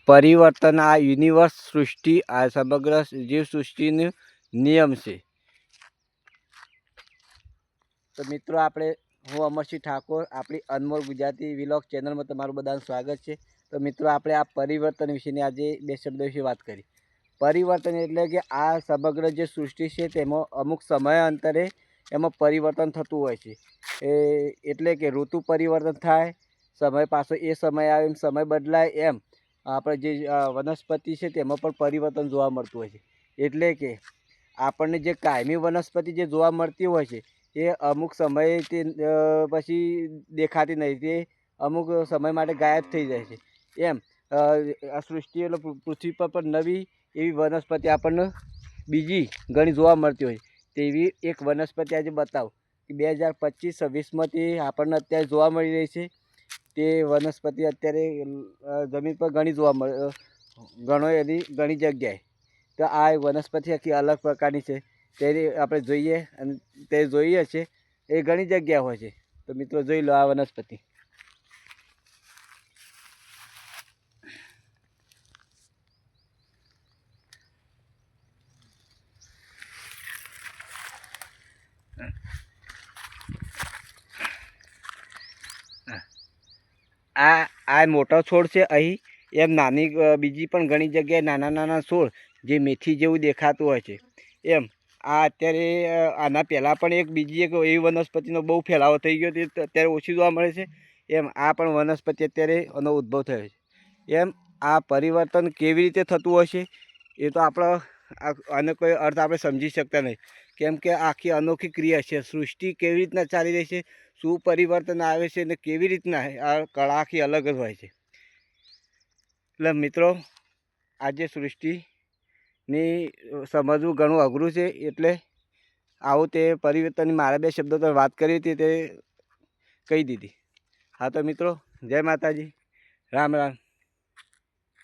પરિવર્તન આ યુનિવર્સ સૃષ્ટિ આ સમગ્ર જીવસૃષ્ટિનો નિયમ છે। તો મિત્રો હું અમરસિંહ ઠાકોર આપણી અનમોલ ગુજરાતી વ્લોગ ચેનલમાં તમારું બધાનું સ્વાગત છે। તો મિત્રો આપણે આ પરિવર્તન વિશેની આજે બે શબ્દો વિશે વાત કરી। પરિવર્તન એટલે કે આ સમગ્ર જે સૃષ્ટિ છે તેમાં અમુક સમયાંતરે એમાં પરિવર્તન થતું હોય છે। એટલે કે ઋતુ પરિવર્તન થાય, સમય પાછો એ સમય આવે, એમ સમય બદલાય, એમ આપણે જે વનસ્પતિ છે તેમાં પણ પરિવર્તન જોવા મળતું હોય છે। એટલે કે આપણને જે કાયમી વનસ્પતિ જે જોવા મળતી હોય છે એ અમુક સમયે તે પછી દેખાતી નહીં, તે અમુક સમય માટે ગાયબ થઈ જાય છે। એમ આ સૃષ્ટિ એટલે પૃથ્વી પર પણ નવી એવી વનસ્પતિ આપણને બીજી ઘણી જોવા મળતી હોય તેવી એક વનસ્પતિ આજે બતાવું કે 2025-26માં તે આપણને અત્યારે જોવા મળી રહી છે। તે વનસ્પતિ અત્યારે જમીન પર ઘણી જોવા મળે, ઘણી જગ્યાએ। તો આ વનસ્પતિ આખી અલગ પ્રકારની છે, તે આપણે જોઈએ અને તે જોઈએ છે એ ઘણી જગ્યા હોય છે। તો મિત્રો જોઈ લો આ વનસ્પતિ। આ મોટો છોડ છે અહીં, એમ નાની બીજી પણ ઘણી જગ્યાએ નાના નાના છોડ જે મેથી જેવું દેખાતું હોય છે। એમ આ અત્યારે આના પહેલાં પણ બીજી એક એવી વનસ્પતિનો બહુ ફેલાવો થઈ ગયો તે અત્યારે ઓછી જોવા મળે છે। એમ આ પણ વનસ્પતિ અત્યારે એનો ઉદ્ભવ થયો છે। એમ આ પરિવર્તન કેવી રીતે થતું હોય છે એ તો આનો કોઈ અર્થ આપણે સમજી શકતા નહીં, કેમ કે આખી અનોખી ક્રિયા છે। સૃષ્ટિ કેવી રીતના ચાલી રહી છે, શું પરિવર્તન આવે છે અને કેવી રીતના આ કળા આખી અલગ જ હોય છે। એટલે મિત્રો આજે સૃષ્ટિની સમજવું ઘણું અઘરું છે। એટલે આવું તે પરિવર્તનની મારા બે શબ્દો તો વાત કરી હતી તે કહી દીધી। હા તો મિત્રો, જય માતાજી, રામ રામ।